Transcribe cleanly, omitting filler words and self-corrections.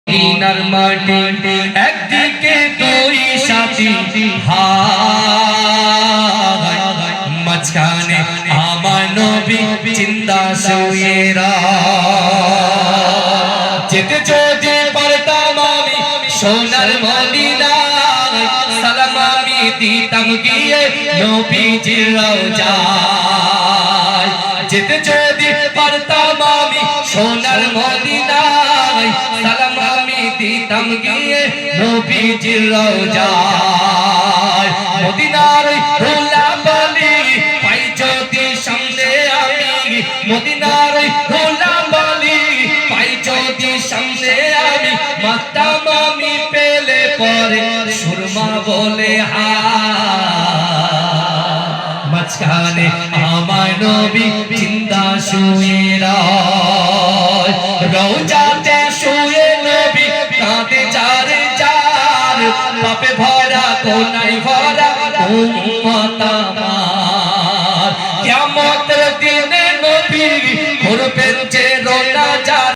মদিনার মাটি একদিকে দুই সাথী হায় মাঝখানে আমার নবী জিন্দা শুয়ে যেতে যদি পারতাম আমি সোনার মদিনায় সালাম আমি দিতাম গিয়ে নবীজির রওজায় যেতে যদি পারতাম আমি সোনার মদিনায় সালাম আমি দিতাম গিয়ে নবীজির রওজায় মদিনার ধুলাবালি পাই যদি সামনে আমি মদিনার ধুলাবালি পাই যদি সামনে আমি মাতাম আমি পেলে পরে সুরমা বলে হা মাঝখানে আমার নবী জিন্দা শুয়ে রওজাতে শুয়ে নবী কাঁদে যার যার পাপে ভরা কোনায় ভরা উম্মত আমার